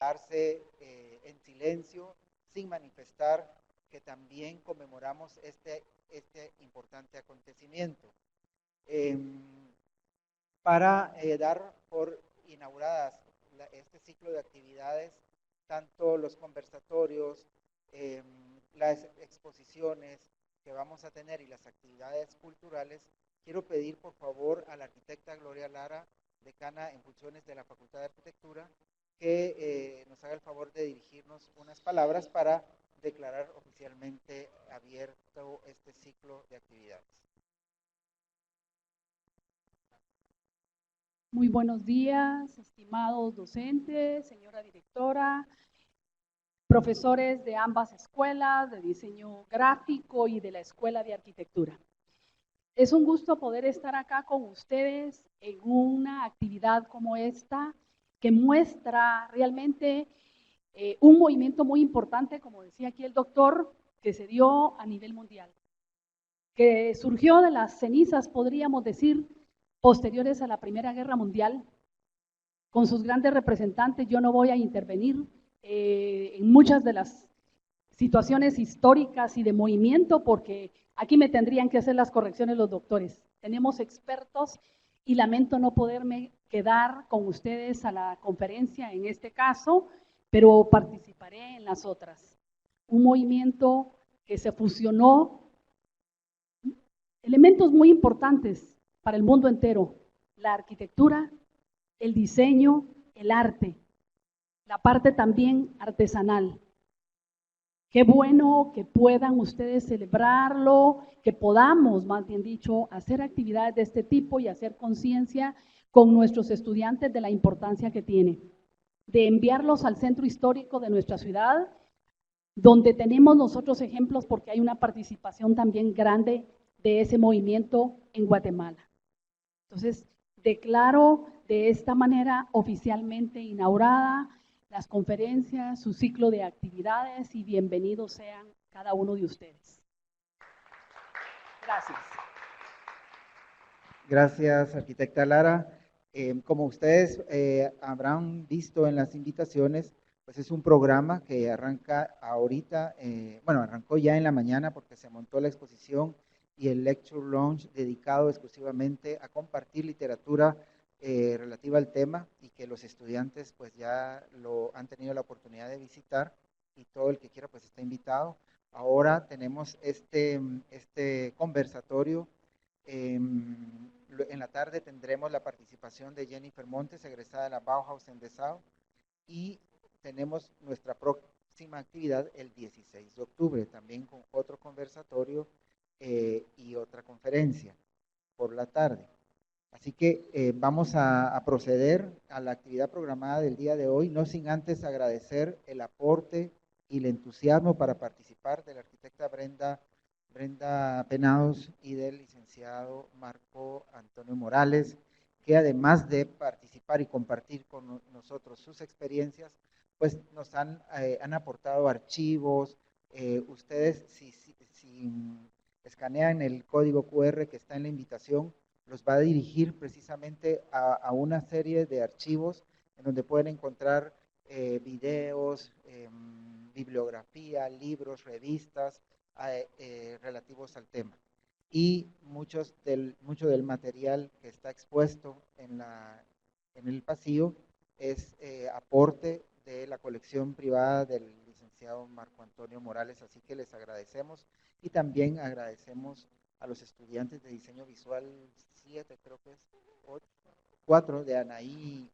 quedarse en silencio, sin manifestar que también conmemoramos este importante acontecimiento. Para dar por inauguradas este ciclo de actividades, tanto los conversatorios, las exposiciones que vamos a tener y las actividades culturales, quiero pedir por favor a la arquitecta Gloria Lara, decana en funciones de la Facultad de Arquitectura, que nos haga el favor de dirigirnos unas palabras para declarar oficialmente abierto este ciclo de actividades. Muy buenos días, estimados docentes, señora directora, profesores de ambas escuelas, de diseño gráfico y de la Escuela de Arquitectura. Es un gusto poder estar acá con ustedes en una actividad como esta que muestra realmente un movimiento muy importante, como decía aquí el doctor, que se dio a nivel mundial, que surgió de las cenizas, podríamos decir, posteriores a la Primera Guerra Mundial, con sus grandes representantes. Yo no voy a intervenir en muchas de las situaciones históricas y de movimiento, porque aquí me tendrían que hacer las correcciones los doctores. Tenemos expertos y lamento no poderme quedar con ustedes a la conferencia en este caso, pero participaré en las otras. Un movimiento que se fusionó elementos muy importantes para el mundo entero: la arquitectura, el diseño, el arte, la parte también artesanal. Qué bueno que puedan ustedes celebrarlo, que podamos, más bien dicho, hacer actividades de este tipo y hacer conciencia con nuestros estudiantes de la importancia que tiene, de enviarlos al centro histórico de nuestra ciudad, donde tenemos nosotros ejemplos, porque hay una participación también grande de ese movimiento en Guatemala. Entonces, declaro de esta manera oficialmente inaugurada las conferencias, su ciclo de actividades, y bienvenidos sean cada uno de ustedes. Gracias. Gracias, arquitecta Lara. Como ustedes habrán visto en las invitaciones, pues es un programa que arranca ahorita, bueno, arrancó ya en la mañana porque se montó la exposición y el lecture launch dedicado exclusivamente a compartir literatura relativa al tema, y que los estudiantes pues ya lo han tenido la oportunidad de visitar, y todo el que quiera pues está invitado. Ahora tenemos este conversatorio. En la tarde tendremos la participación de Jennifer Montes, egresada de la Bauhaus en Dessau, y tenemos nuestra próxima actividad el 16 de octubre, también con otro conversatorio y otra conferencia por la tarde. Así que vamos a proceder a la actividad programada del día de hoy, no sin antes agradecer el aporte y el entusiasmo para participar de la arquitecta Brenda Penados y del licenciado Marco Antonio Morales, que además de participar y compartir con nosotros sus experiencias, pues nos han aportado archivos. Ustedes, si escanean el código QR que está en la invitación, los va a dirigir precisamente a una serie de archivos en donde pueden encontrar videos, bibliografía, libros, revistas relativos al tema. Y mucho del material que está expuesto en el pasillo es aporte de la colección privada del licenciado Marco Antonio Morales, así que les agradecemos, y también agradecemos a los estudiantes de diseño visual 7, creo que es 4, de Anaí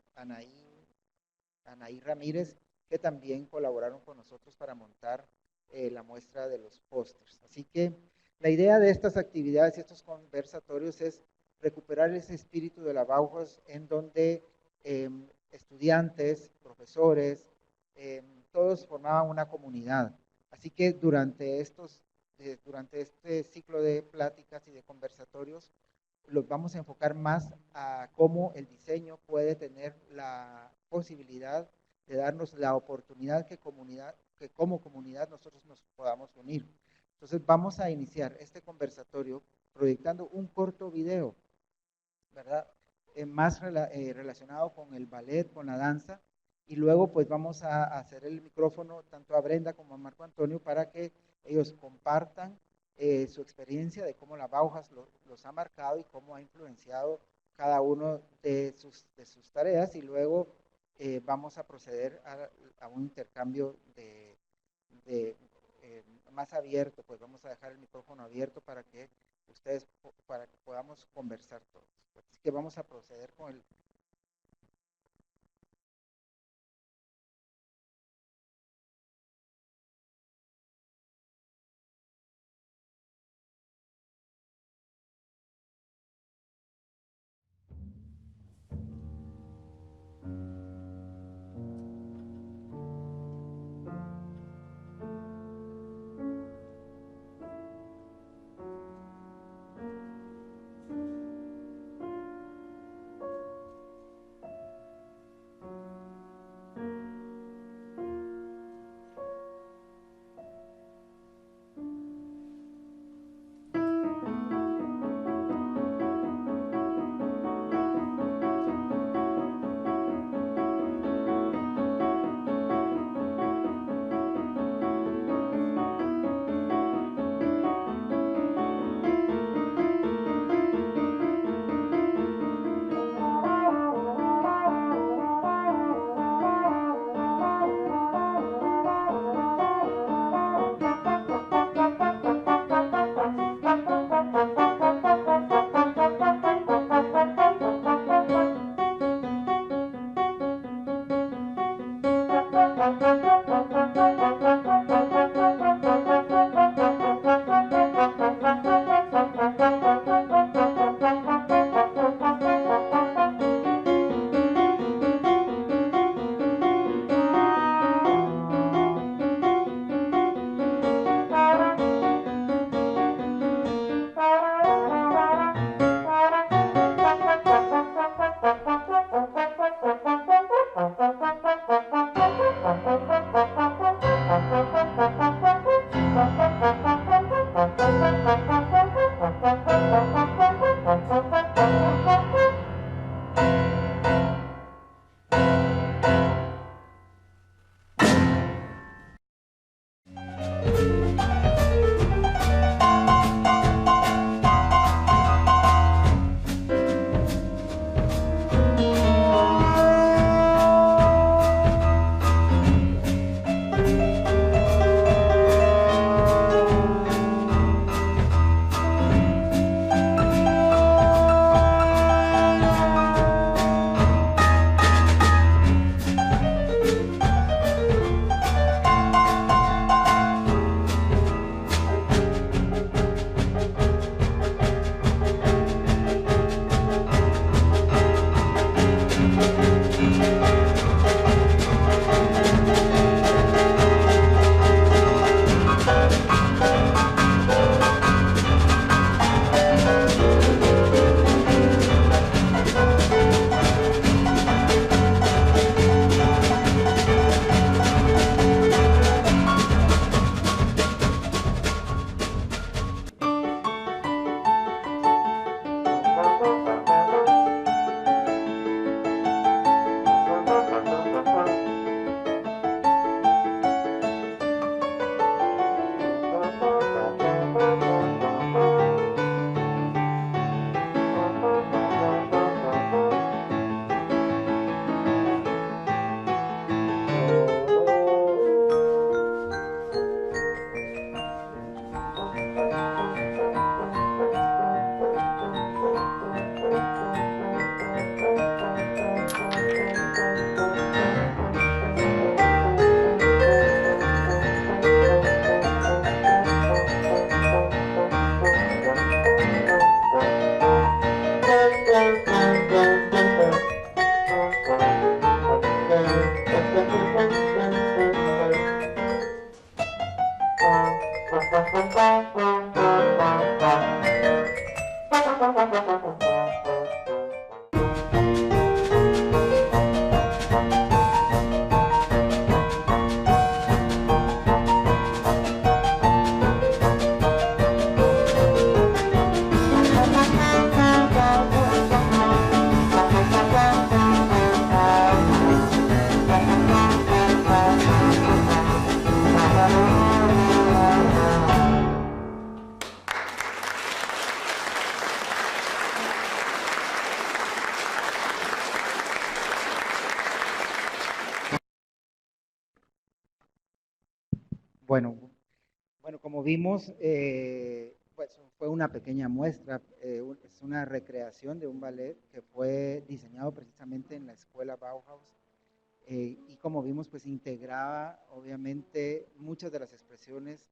Ramírez, que también colaboraron con nosotros para montar la muestra de los pósters. Así que la idea de estas actividades y estos conversatorios es recuperar ese espíritu de la Bauhaus, en donde estudiantes, profesores, todos formaban una comunidad. Así que durante este ciclo de pláticas y de conversatorios, los vamos a enfocar más a cómo el diseño puede tener la posibilidad de darnos la oportunidad que como comunidad nosotros nos podamos unir. Entonces vamos a iniciar este conversatorio proyectando un corto video, ¿verdad? Más relacionado con el ballet, con la danza, y luego pues vamos a hacer el micrófono tanto a Brenda como a Marco Antonio para que ellos compartan su experiencia de cómo la Bauhaus los ha marcado y cómo ha influenciado cada uno de sus tareas, y luego vamos a proceder a un intercambio más abierto. Pues vamos a dejar el micrófono abierto para que podamos conversar todos. Así que vamos a proceder con el... Bueno, bueno, como vimos, pues fue una pequeña muestra, es una recreación de un ballet que fue diseñado precisamente en la escuela Bauhaus, y como vimos, pues integraba obviamente muchas de las expresiones,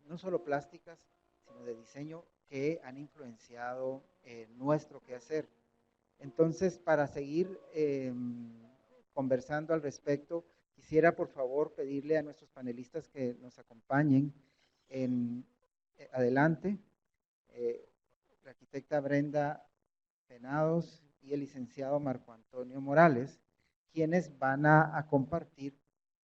no solo plásticas, sino de diseño, que han influenciado nuestro quehacer. Entonces, para seguir conversando al respecto, quisiera por favor pedirle a nuestros panelistas que nos acompañen en adelante, eh, la arquitecta Brenda Penados y el licenciado Marco Antonio Morales, quienes van a compartir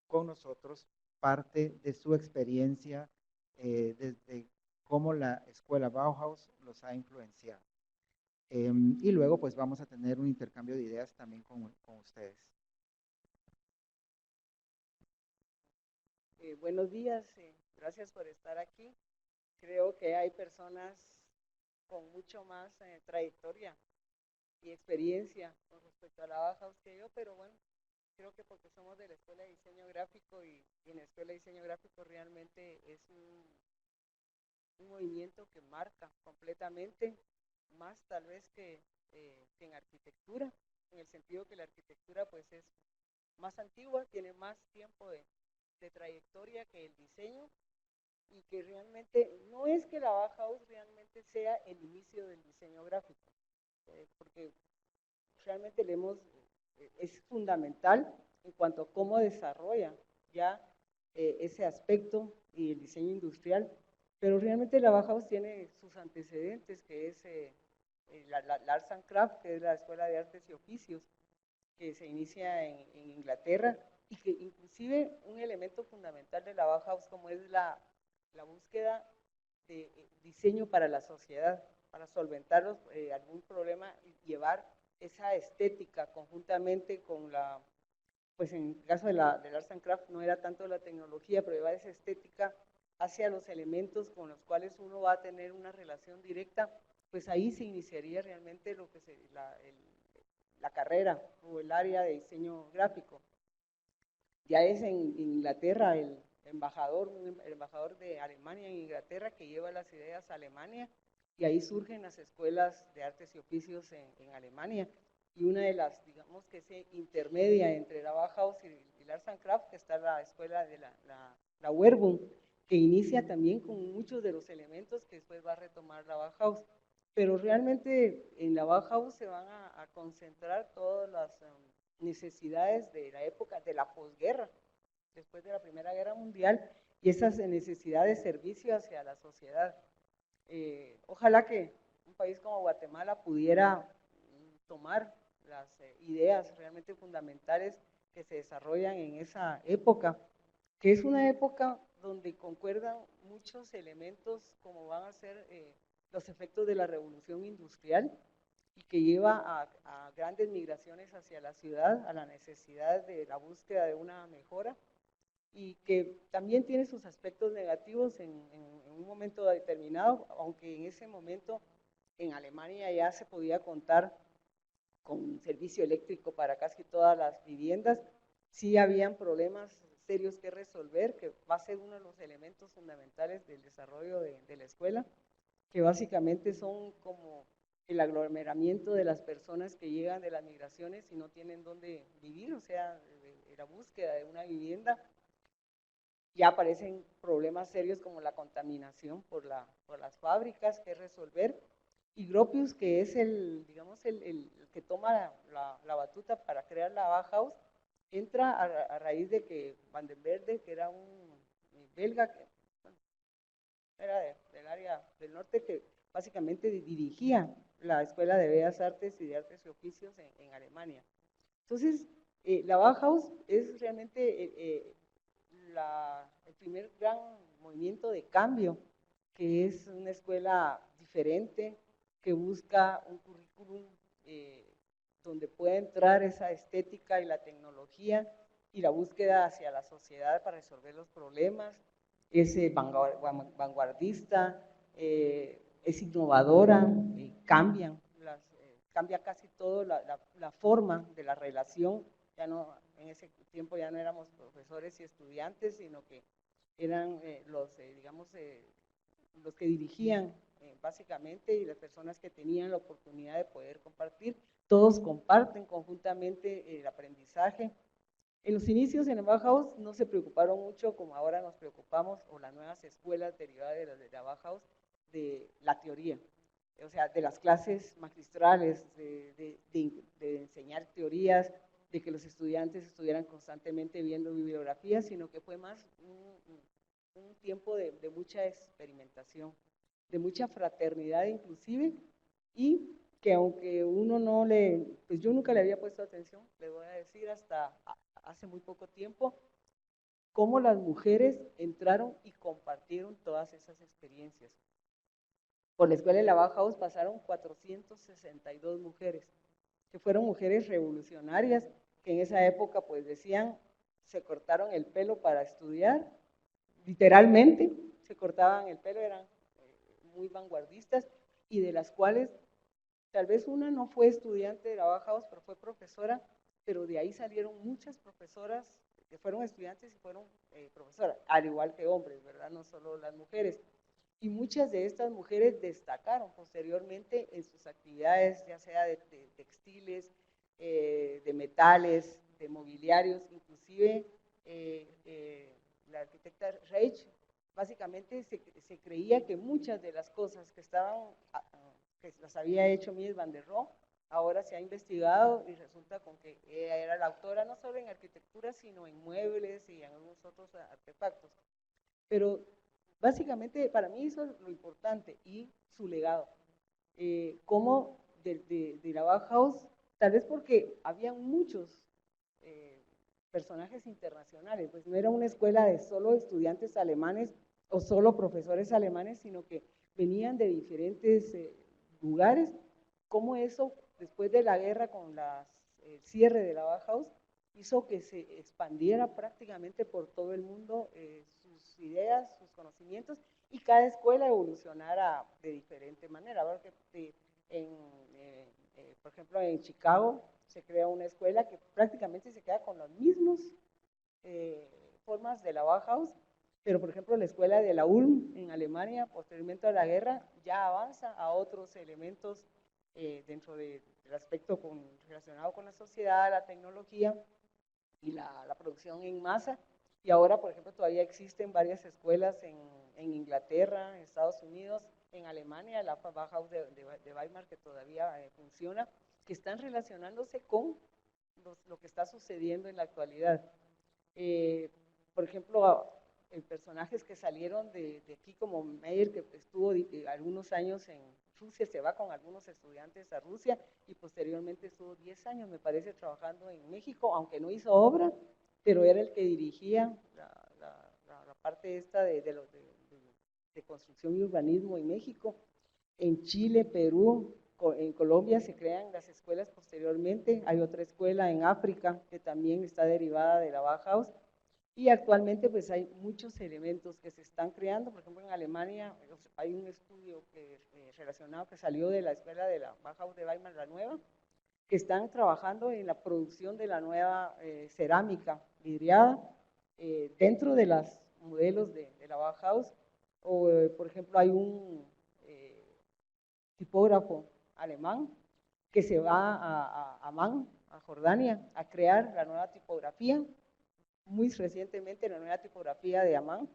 con nosotros parte de su experiencia desde cómo la escuela Bauhaus los ha influenciado. Y luego pues vamos a tener un intercambio de ideas también con ustedes. Buenos días, gracias por estar aquí. Creo que hay personas con mucho más trayectoria y experiencia con respecto a la Bauhaus que yo, pero bueno, creo que porque somos de la Escuela de Diseño Gráfico y en la Escuela de Diseño Gráfico realmente es un movimiento que marca completamente, más tal vez que en arquitectura, en el sentido que la arquitectura pues es más antigua, tiene más tiempo de trayectoria que el diseño, y que realmente no es que la Bauhaus realmente sea el inicio del diseño gráfico, porque realmente es fundamental en cuanto a cómo desarrolla ya ese aspecto y el diseño industrial, pero realmente la Bauhaus tiene sus antecedentes, que es la Arts and Crafts, que es la Escuela de Artes y Oficios, que se inicia en Inglaterra, y que inclusive un elemento fundamental de la Bauhaus como es la búsqueda de diseño para la sociedad, para solventar algún problema y llevar esa estética conjuntamente con pues en el caso del Arts and Crafts no era tanto la tecnología, pero llevar esa estética hacia los elementos con los cuales uno va a tener una relación directa, pues ahí se iniciaría realmente lo que la carrera o el área de diseño gráfico. Ya es en Inglaterra el embajador de Alemania en Inglaterra que lleva las ideas a Alemania, y ahí surgen las escuelas de artes y oficios en Alemania. Y una de las, digamos que se intermedia entre la Bauhaus y el Arts and Crafts, que está la escuela de la Werbung, que inicia también con muchos de los elementos que después va a retomar la Bauhaus. Pero realmente en la Bauhaus se van a concentrar todas las necesidades de la época de la posguerra, después de la Primera Guerra Mundial, y esas necesidades de servicio hacia la sociedad. Ojalá que un país como Guatemala pudiera tomar las ideas realmente fundamentales que se desarrollan en esa época, que es una época donde concuerdan muchos elementos como van a ser los efectos de la revolución industrial, y que lleva a grandes migraciones hacia la ciudad, a la necesidad de la búsqueda de una mejora, y que también tiene sus aspectos negativos en un momento determinado, aunque en ese momento en Alemania ya se podía contar con servicio eléctrico para casi todas las viviendas, sí habían problemas serios que resolver, que va a ser uno de los elementos fundamentales del desarrollo de la escuela, que básicamente son como el aglomeramiento de las personas que llegan de las migraciones y no tienen dónde vivir, o sea, la búsqueda de una vivienda. Ya aparecen problemas serios como la contaminación por las fábricas que resolver, y Gropius, que es digamos, el que toma la batuta para crear la Bauhaus, entra a raíz de que Van den Velde, que era un belga, que bueno, era del área del norte, que básicamente dirigía la Escuela de Bellas Artes y de Artes y Oficios en Alemania. Entonces, la Bauhaus es realmente el primer gran movimiento de cambio, que es una escuela diferente, que busca un currículum donde pueda entrar esa estética y la tecnología y la búsqueda hacia la sociedad para resolver los problemas. Es vanguardista, es innovadora, cambia casi todo la forma de la relación. Ya no, en ese tiempo ya no éramos profesores y estudiantes, sino que eran digamos, los que dirigían básicamente, y las personas que tenían la oportunidad de poder compartir. Todos comparten conjuntamente el aprendizaje. En los inicios en el Bauhaus no se preocuparon mucho como ahora nos preocupamos, o las nuevas escuelas derivadas de la Bauhaus, de la teoría, o sea, de las clases magistrales, de enseñar teorías, de que los estudiantes estuvieran constantemente viendo bibliografías, sino que fue más un tiempo de mucha experimentación, de mucha fraternidad inclusive, y que aunque uno no pues yo nunca le había puesto atención, le voy a decir hasta hace muy poco tiempo, cómo las mujeres entraron y compartieron todas esas experiencias. Por la escuela de la Bauhaus pasaron 462 mujeres, que fueron mujeres revolucionarias, que en esa época pues decían, se cortaron el pelo para estudiar, literalmente se cortaban el pelo, eran muy vanguardistas, y de las cuales tal vez una no fue estudiante de la Bauhaus, pero fue profesora, pero de ahí salieron muchas profesoras que fueron estudiantes y fueron profesoras, al igual que hombres, ¿verdad? No solo las mujeres. Y muchas de estas mujeres destacaron posteriormente en sus actividades, ya sea de textiles, de metales, de mobiliarios, inclusive la arquitecta Reich, básicamente se creía que muchas de las cosas que estaban, que las había hecho Mies van der Rohe, ahora se ha investigado y resulta con que ella era la autora no solo en arquitectura, sino en muebles y en algunos otros artefactos. Pero básicamente para mí eso es lo importante, y su legado. Como de la Bauhaus, tal vez porque había muchos personajes internacionales, pues no era una escuela de solo estudiantes alemanes o solo profesores alemanes, sino que venían de diferentes lugares. Como eso, después de la guerra con el cierre de la Bauhaus, hizo que se expandiera prácticamente por todo el mundo sus ideas, sus conocimientos, y cada escuela evolucionara de diferente manera. Por ejemplo, en Chicago se crea una escuela que prácticamente se queda con las mismas formas de la Bauhaus, pero por ejemplo la escuela de la Ulm en Alemania, posteriormente a la guerra, ya avanza a otros elementos dentro del aspecto relacionado con la sociedad, la tecnología y la producción en masa. Y ahora, por ejemplo, todavía existen varias escuelas en Inglaterra, en Estados Unidos, en Alemania, la Bauhaus de Weimar, que todavía funciona, que están relacionándose con lo que está sucediendo en la actualidad. Por ejemplo, personajes que salieron de aquí, como Meyer, que estuvo algunos años en Rusia, se va con algunos estudiantes a Rusia, y posteriormente estuvo 10 años, me parece, trabajando en México, aunque no hizo obra, pero era el que dirigía la parte esta de construcción y urbanismo en México. En Chile, Perú, en Colombia se crean las escuelas posteriormente. Hay otra escuela en África que también está derivada de la Bauhaus, y actualmente pues hay muchos elementos que se están creando. Por ejemplo, en Alemania hay un estudio relacionado que salió de la escuela de la Bauhaus de Weimar, la nueva, que están trabajando en la producción de la nueva cerámica vidriada dentro de los modelos de la Bauhaus. O, por ejemplo, hay un tipógrafo alemán que se va a Amán, a Jordania, a crear la nueva tipografía, muy recientemente la nueva tipografía de Amán,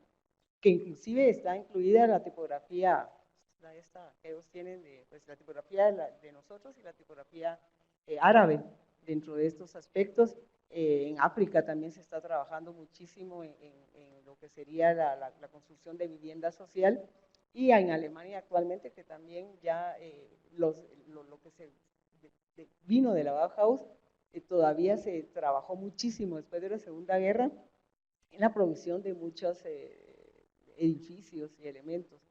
que inclusive está incluida la tipografía, esta que ellos tienen, pues, la tipografía de nosotros y la tipografía árabe dentro de estos aspectos. En África también se está trabajando muchísimo en lo que sería la construcción de vivienda social, y en Alemania actualmente, que también ya lo que vino de la Bauhaus, todavía se trabajó muchísimo después de la Segunda Guerra en la producción de muchos edificios y elementos.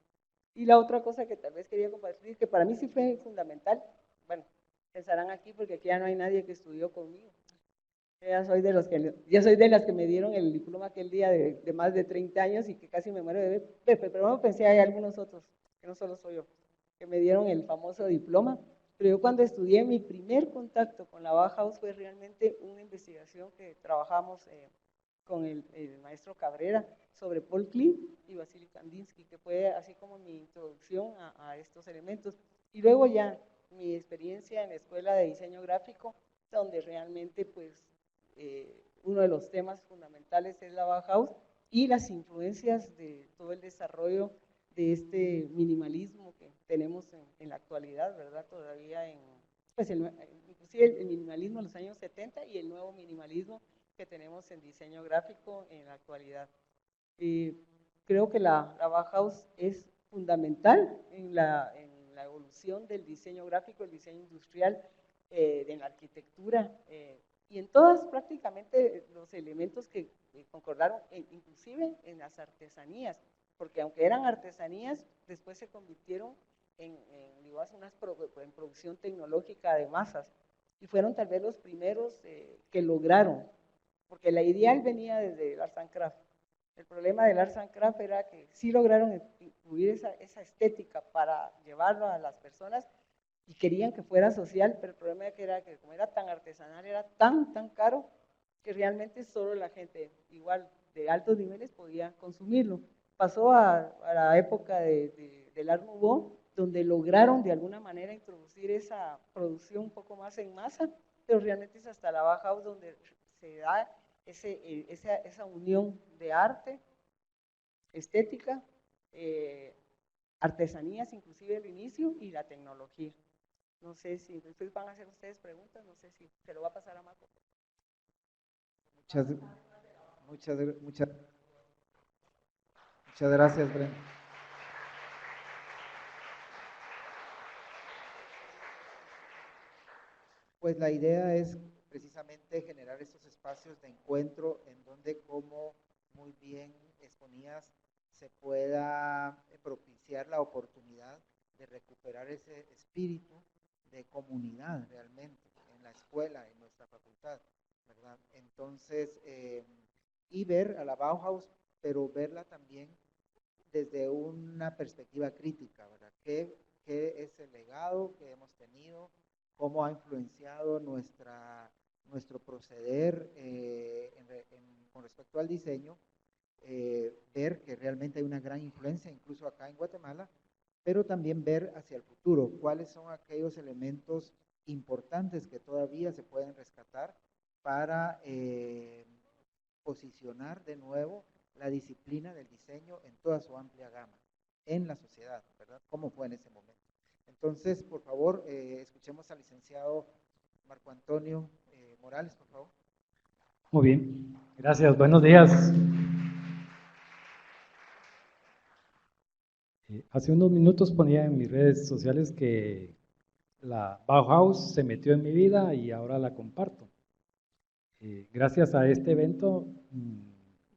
Y la otra cosa que tal vez quería compartir, que para mí sí fue fundamental, bueno, pensarán aquí porque aquí ya no hay nadie que estudió conmigo. Ya soy de las que me dieron el diploma aquel día de más de 30 años y que casi me muero de ver, pero no pensé, hay algunos otros, que no solo soy yo, que me dieron el famoso diploma. Pero yo cuando estudié, mi primer contacto con la Bauhaus fue realmente una investigación que trabajamos con el maestro Cabrera sobre Paul Klee y Vasily Kandinsky, que fue así como mi introducción a estos elementos. Y luego ya mi experiencia en la Escuela de Diseño Gráfico, donde realmente pues uno de los temas fundamentales es la Bauhaus y las influencias de todo el desarrollo de este minimalismo que tenemos en la actualidad, ¿verdad? Todavía pues inclusive el minimalismo en los años 70 y el nuevo minimalismo que tenemos en diseño gráfico en la actualidad. Creo que la Bauhaus es fundamental en la evolución del diseño gráfico, el diseño industrial, en la arquitectura y en todas prácticamente los elementos que concordaron, inclusive en las artesanías, porque aunque eran artesanías, después se convirtieron en producción tecnológica de masas y fueron tal vez los primeros que lograron, porque la ideal venía desde el Arts and Craft. El problema del Arts and Craft era que sí lograron incluir esa estética para llevarlo a las personas y querían que fuera social, pero el problema era que como era tan artesanal, era tan caro, que realmente solo la gente igual de altos niveles podía consumirlo. Pasó a la época del Art Nouveau, donde lograron de alguna manera introducir esa producción un poco más en masa, pero realmente es hasta la Bauhaus donde se da esa unión de arte, estética, artesanías inclusive al inicio y la tecnología. No sé si después van a hacer ustedes preguntas, no sé si se lo va a pasar a Marco. Muchas gracias, Brenda. Pues la idea es precisamente generar estos espacios de encuentro en donde, como muy bien exponías, se pueda propiciar la oportunidad de recuperar ese espíritu de comunidad realmente en la escuela, en nuestra facultad, ¿verdad? Entonces, y ver a la Bauhaus, pero verla también desde una perspectiva crítica, ¿verdad? ¿Qué es el legado que hemos tenido? ¿Cómo ha influenciado nuestro proceder con respecto al diseño? Ver que realmente hay una gran influencia, incluso acá en Guatemala, pero también ver hacia el futuro, cuáles son aquellos elementos importantes que todavía se pueden rescatar para posicionar de nuevo la disciplina del diseño en toda su amplia gama en la sociedad, ¿verdad? ¿Cómo fue en ese momento? Entonces, por favor, escuchemos al licenciado Marco Antonio Morales, por favor. Muy bien, gracias, buenos días. Hace unos minutos ponía en mis redes sociales que la Bauhaus se metió en mi vida y ahora la comparto. Gracias a este evento,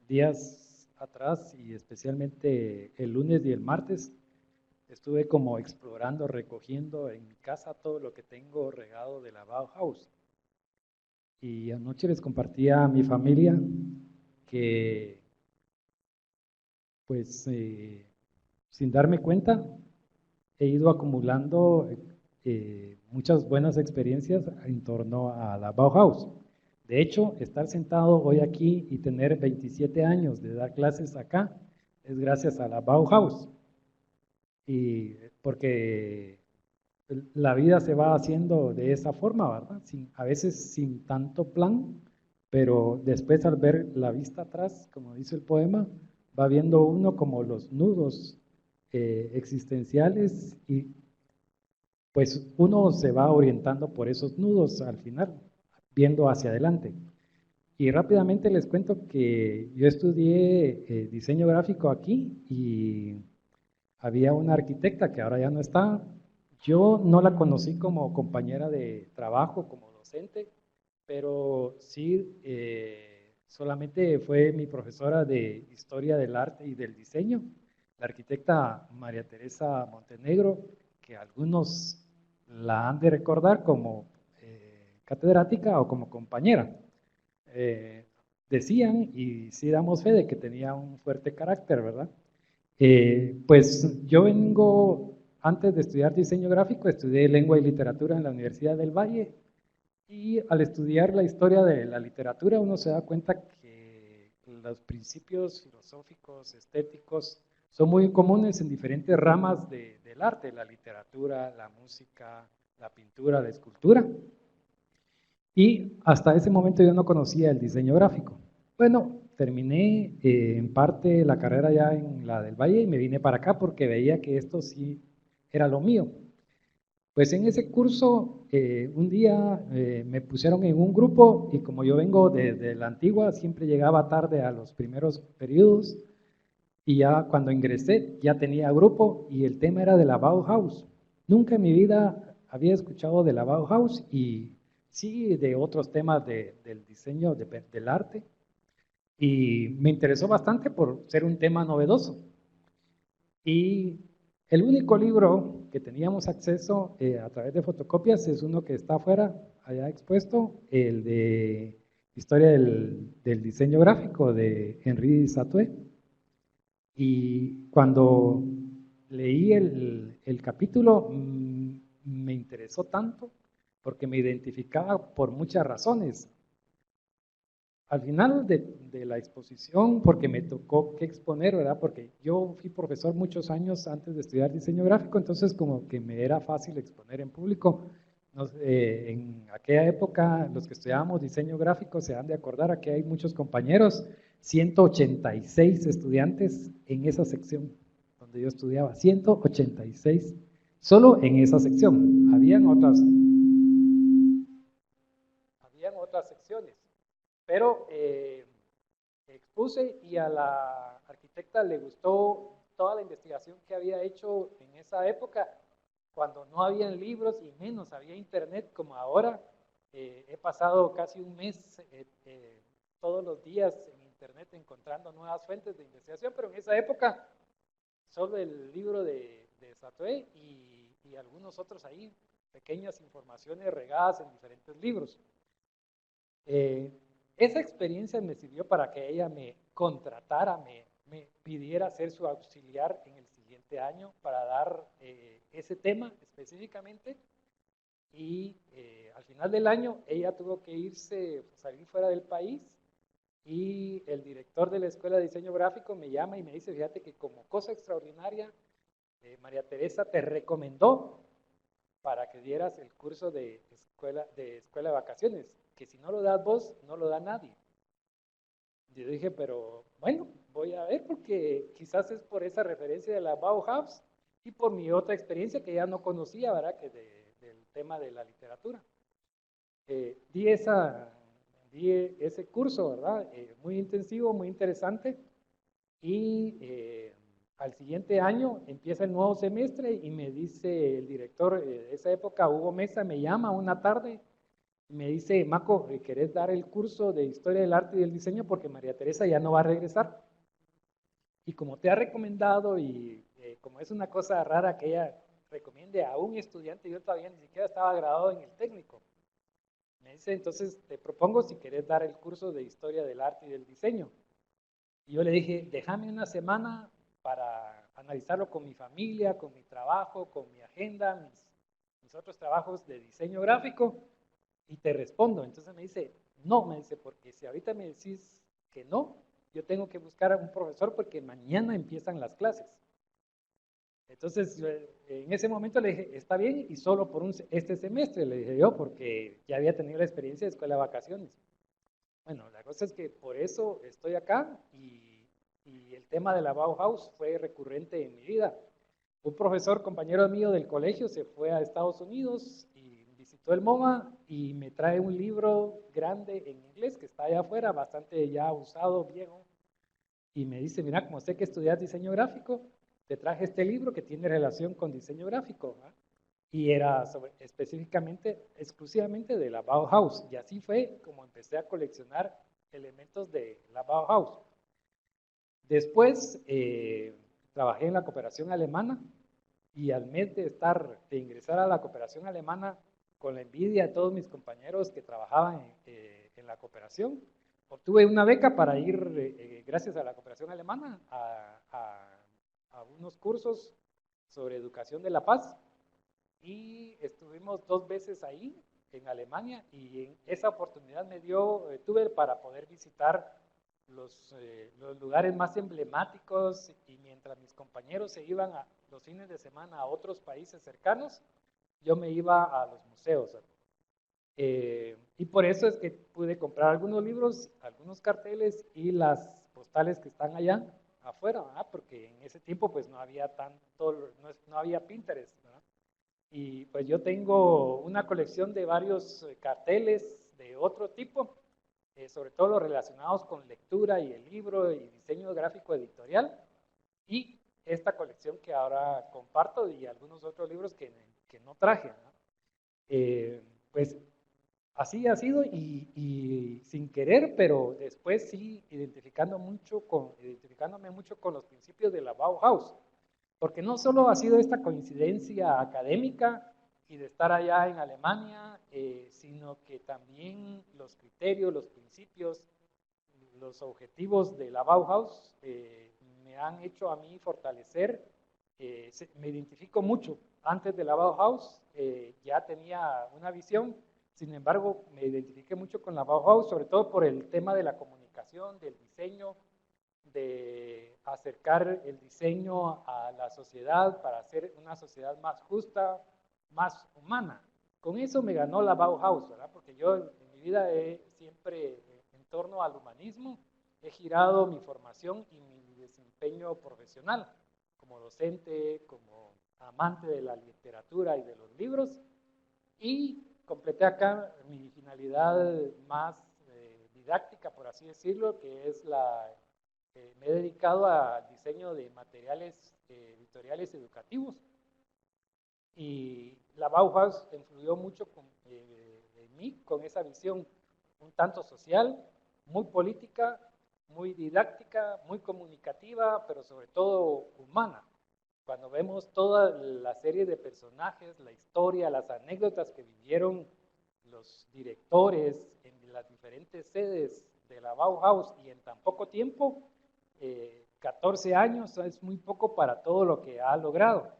días atrás y especialmente el lunes y el martes, estuve como explorando, recogiendo en mi casa todo lo que tengo regado de la Bauhaus. Y anoche les compartía a mi familia que, pues, sin darme cuenta, he ido acumulando muchas buenas experiencias en torno a la Bauhaus. De hecho, estar sentado hoy aquí y tener 27 años de dar clases acá es gracias a la Bauhaus. Y porque la vida se va haciendo de esa forma, ¿verdad? A veces sin tanto plan, pero después al ver la vista atrás, como dice el poema, va viendo uno como los nudos existenciales y pues uno se va orientando por esos nudos al final, viendo hacia adelante. Y rápidamente les cuento que yo estudié diseño gráfico aquí y había una arquitecta que ahora ya no está. Yo no la conocí como compañera de trabajo, como docente, pero sí solamente fue mi profesora de Historia del Arte y del Diseño, la arquitecta María Teresa Montenegro, que algunos la han de recordar como catedrática o como compañera. Decían, y sí damos fe de que tenía un fuerte carácter, ¿verdad? Pues yo vengo, antes de estudiar diseño gráfico, estudié lengua y literatura en la Universidad del Valle y al estudiar la historia de la literatura uno se da cuenta que los principios filosóficos, estéticos, son muy comunes en diferentes ramas del arte, la literatura, la música, la pintura, la escultura. Y hasta ese momento yo no conocía el diseño gráfico. Bueno, terminé en parte la carrera ya en la del Valle y me vine para acá porque veía que esto sí era lo mío. Pues en ese curso, un día me pusieron en un grupo y como yo vengo de la antigua, siempre llegaba tarde a los primeros periodos y ya cuando ingresé ya tenía grupo y el tema era de la Bauhaus. Nunca en mi vida había escuchado de la Bauhaus y sí de otros temas del diseño, del arte, y me interesó bastante por ser un tema novedoso. Y el único libro que teníamos acceso a través de fotocopias es uno que está afuera, allá expuesto, el de Historia del Diseño Gráfico de Henri Satoué. Y cuando leí el capítulo, me interesó tanto porque me identificaba por muchas razones. Al final de la exposición, porque me tocó que exponer, ¿verdad? Porque yo fui profesor muchos años antes de estudiar diseño gráfico, entonces como que me era fácil exponer en público. En aquella época, los que estudiábamos diseño gráfico se han de acordar, aquí hay muchos compañeros, 186 estudiantes en esa sección donde yo estudiaba, 186, solo en esa sección. Habían otras secciones. Pero expuse y a la arquitecta le gustó toda la investigación que había hecho en esa época, cuando no habían libros y menos había internet como ahora. He pasado casi un mes todos los días en internet encontrando nuevas fuentes de investigación, pero en esa época solo el libro de Satoué y algunos otros ahí, pequeñas informaciones regadas en diferentes libros. Esa experiencia me sirvió para que ella me contratara, me pidiera ser su auxiliar en el siguiente año para dar ese tema específicamente. Y al final del año ella tuvo que salir fuera del país y el director de la Escuela de Diseño Gráfico me llama y me dice, fíjate que como cosa extraordinaria, María Teresa te recomendó para que dieras el curso de escuela de vacaciones, que si no lo das vos, no lo da nadie. Yo dije, pero bueno, voy a ver porque quizás es por esa referencia de la Bauhaus y por mi otra experiencia que ya no conocía, ¿verdad? Que del tema de la literatura. Di ese curso, ¿verdad? Muy intensivo, muy interesante y al siguiente año empieza el nuevo semestre y me dice el director de esa época, Hugo Mesa, me llama una tarde y me dice, Maco, ¿querés dar el curso de Historia del Arte y del Diseño? Porque María Teresa ya no va a regresar. Y como te ha recomendado y como es una cosa rara que ella recomiende a un estudiante, yo todavía ni siquiera estaba graduado en el técnico. Me dice, entonces te propongo si querés dar el curso de Historia del Arte y del Diseño. Y yo le dije, déjame una semana para analizarlo con mi familia, con mi trabajo, con mi agenda, mis otros trabajos de diseño gráfico y te respondo. Entonces me dice, no, me dice, porque si ahorita me decís que no, yo tengo que buscar a un profesor porque mañana empiezan las clases. Entonces en ese momento le dije, está bien y solo por este semestre, le dije yo, porque ya había tenido la experiencia de escuela de vacaciones. Bueno, la cosa es que por eso estoy acá y el tema de la Bauhaus fue recurrente en mi vida. Un profesor, compañero mío del colegio, se fue a Estados Unidos y visitó el MoMA y me trae un libro grande en inglés que está allá afuera, bastante ya usado, viejo, y me dice, mira, como sé que estudias diseño gráfico, te traje este libro que tiene relación con diseño gráfico, ¿verdad? Y era específicamente, exclusivamente de la Bauhaus. Y así fue como empecé a coleccionar elementos de la Bauhaus. Después trabajé en la cooperación alemana y al mes de ingresar a la cooperación alemana, con la envidia de todos mis compañeros que trabajaban en la cooperación, obtuve una beca para ir, gracias a la cooperación alemana, a unos cursos sobre educación de la paz. Y estuvimos 2 veces ahí en Alemania y en esa oportunidad tuve para poder visitar los lugares más emblemáticos, y mientras mis compañeros se iban los fines de semana a otros países cercanos, yo me iba a los museos. Y por eso es que pude comprar algunos libros, algunos carteles y las postales que están allá afuera, ¿verdad? Porque en ese tiempo pues no había no había Pinterest, ¿verdad? Y pues yo tengo una colección de varios carteles de otro tipo, sobre todo los relacionados con lectura y el libro y diseño gráfico editorial, y esta colección que ahora comparto y algunos otros libros que no traje, ¿no? Pues así ha sido y sin querer, pero después sí identificándome mucho con los principios de la Bauhaus, porque no solo ha sido esta coincidencia académica y de estar allá en Alemania, sino que también los criterios, los principios, los objetivos de la Bauhaus me han hecho a mí fortalecer, me identifico mucho. Antes de la Bauhaus ya tenía una visión, sin embargo me identifiqué mucho con la Bauhaus, sobre todo por el tema de la comunicación, del diseño, de acercar el diseño a la sociedad para hacer una sociedad más justa, más humana. Con eso me ganó la Bauhaus, ¿verdad? Porque yo en mi vida siempre en torno al humanismo he girado mi formación y mi desempeño profesional como docente, como amante de la literatura y de los libros, y completé acá mi finalidad más didáctica, por así decirlo, que es me he dedicado al diseño de materiales editoriales educativos. Y la Bauhaus influyó mucho en mí con esa visión un tanto social, muy política, muy didáctica, muy comunicativa, pero sobre todo humana. Cuando vemos toda la serie de personajes, la historia, las anécdotas que vivieron los directores en las diferentes sedes de la Bauhaus y en tan poco tiempo, 14 años es muy poco para todo lo que ha logrado.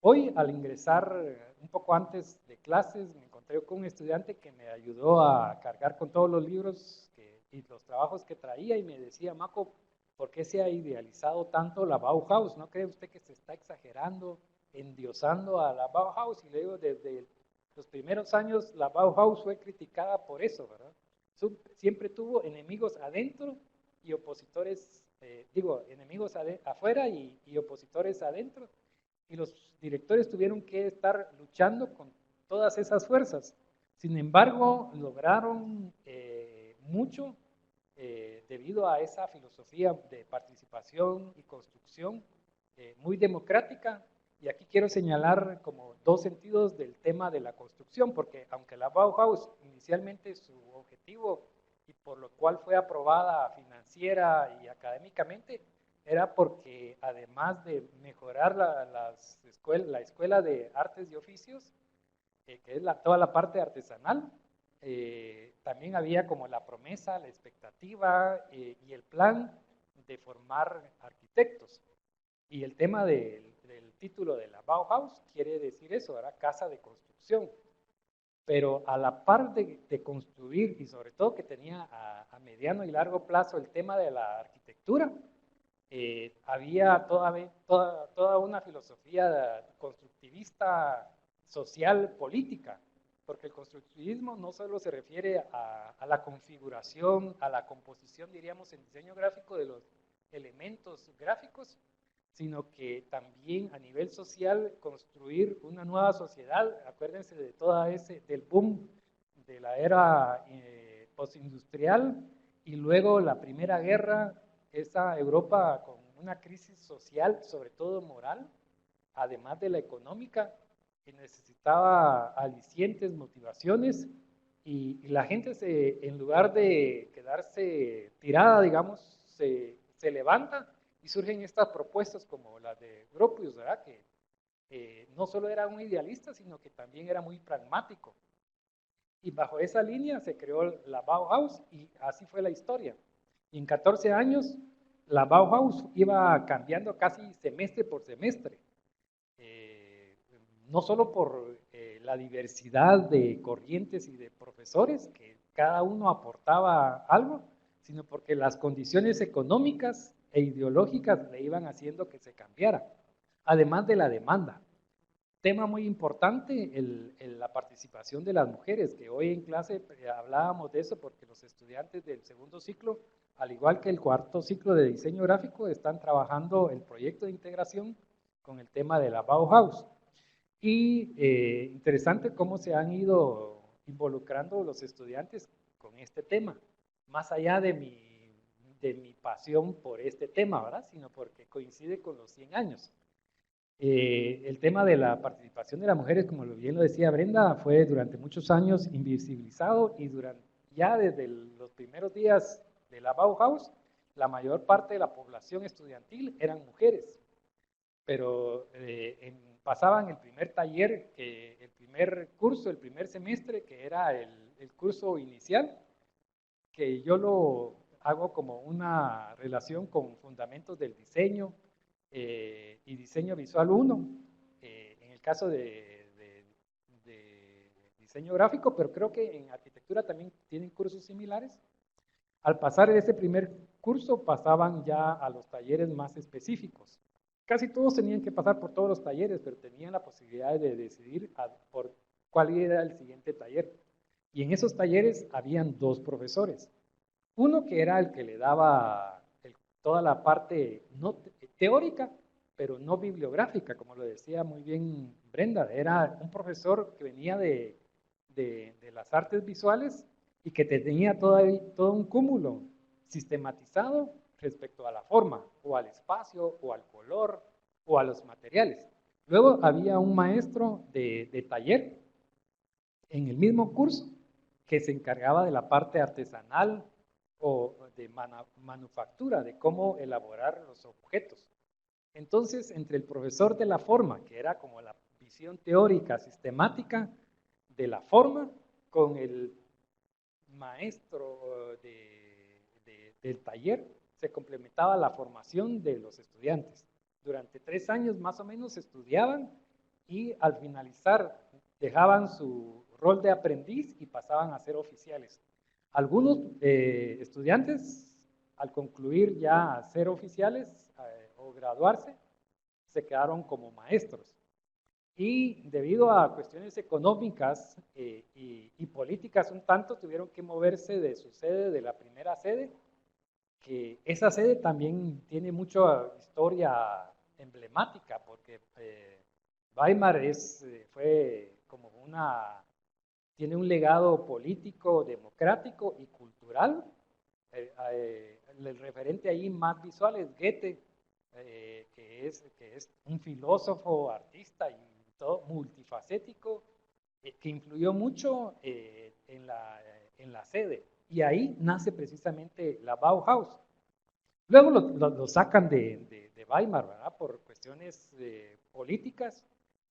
Hoy, al ingresar un poco antes de clases, me encontré con un estudiante que me ayudó a cargar con todos los libros y los trabajos que traía y me decía, Maco, ¿por qué se ha idealizado tanto la Bauhaus? ¿No cree usted que se está exagerando, endiosando a la Bauhaus? Y le digo, desde los primeros años la Bauhaus fue criticada por eso, ¿verdad? Siempre tuvo enemigos adentro y opositores, enemigos afuera y opositores adentro. Y los directores tuvieron que estar luchando con todas esas fuerzas. Sin embargo, lograron mucho debido a esa filosofía de participación y construcción muy democrática. Y aquí quiero señalar como dos sentidos del tema de la construcción, porque aunque la Bauhaus inicialmente su objetivo y por lo cual fue aprobada financiera y académicamente, era porque además de mejorar la escuela de artes y oficios, que es toda la parte artesanal, también había como la promesa, la expectativa y el plan de formar arquitectos. Y el tema del título de la Bauhaus quiere decir eso, era casa de construcción. Pero a la par de construir, y sobre todo que tenía a mediano y largo plazo el tema de la arquitectura, había toda una filosofía constructivista, social, política, porque el constructivismo no solo se refiere a la configuración, a la composición, diríamos, en diseño gráfico de los elementos gráficos, sino que también a nivel social construir una nueva sociedad. Acuérdense de del boom de la era postindustrial y luego la Primera Guerra, esa Europa con una crisis social, sobre todo moral, además de la económica, que necesitaba alicientes, motivaciones, y la gente en lugar de quedarse tirada, digamos, se levanta y surgen estas propuestas como las de Gropius, ¿verdad? Que no solo era un idealista, sino que también era muy pragmático. Y bajo esa línea se creó la Bauhaus y así fue la historia. Y en 14 años la Bauhaus iba cambiando casi semestre por semestre. No solo por la diversidad de corrientes y de profesores, que cada uno aportaba algo, sino porque las condiciones económicas e ideológicas le iban haciendo que se cambiara, además de la demanda. Tema muy importante, la participación de las mujeres, que hoy en clase hablábamos de eso porque los estudiantes del segundo ciclo, al igual que el cuarto ciclo de diseño gráfico, están trabajando el proyecto de integración con el tema de la Bauhaus. Y interesante cómo se han ido involucrando los estudiantes con este tema, más allá de mi pasión por este tema, ¿verdad? Sino porque coincide con los 100 años. El tema de la participación de las mujeres, como bien lo decía Brenda, fue durante muchos años invisibilizado y ya desde los primeros días de la Bauhaus, la mayor parte de la población estudiantil eran mujeres. Pero pasaban el primer taller, el primer curso, el primer semestre, que era el curso inicial, que yo lo hago como una relación con fundamentos del diseño, y diseño visual 1, en el caso de diseño gráfico, pero creo que en arquitectura también tienen cursos similares. Al pasar ese primer curso pasaban ya a los talleres más específicos. Casi todos tenían que pasar por todos los talleres, pero tenían la posibilidad de decidir por cuál era el siguiente taller. Y en esos talleres habían 2 profesores. Uno que era el que le daba toda la parte no teórica, pero no bibliográfica, como lo decía muy bien Brenda. Era un profesor que venía de las artes visuales y que tenía todo un cúmulo sistematizado respecto a la forma, o al espacio, o al color, o a los materiales. Luego había un maestro de taller en el mismo curso que se encargaba de la parte artesanal o de manufactura, de cómo elaborar los objetos. Entonces, entre el profesor de la forma, que era como la visión teórica, sistemática de la forma, con el maestro del taller, se complementaba la formación de los estudiantes. Durante 3 años más o menos estudiaban y al finalizar dejaban su rol de aprendiz y pasaban a ser oficiales. Algunos estudiantes, al concluir ya a ser oficiales o graduarse, se quedaron como maestros. Y debido a cuestiones económicas y políticas un tanto, tuvieron que moverse de su sede, de la primera sede, que esa sede también tiene mucha historia emblemática, porque Weimar fue como tiene un legado político, democrático y cultural. El referente ahí más visual es Goethe, que es un filósofo, artista y todo multifacético, que influyó mucho en la sede. Y ahí nace precisamente la Bauhaus. Luego lo sacan de Weimar, ¿verdad? Por cuestiones políticas,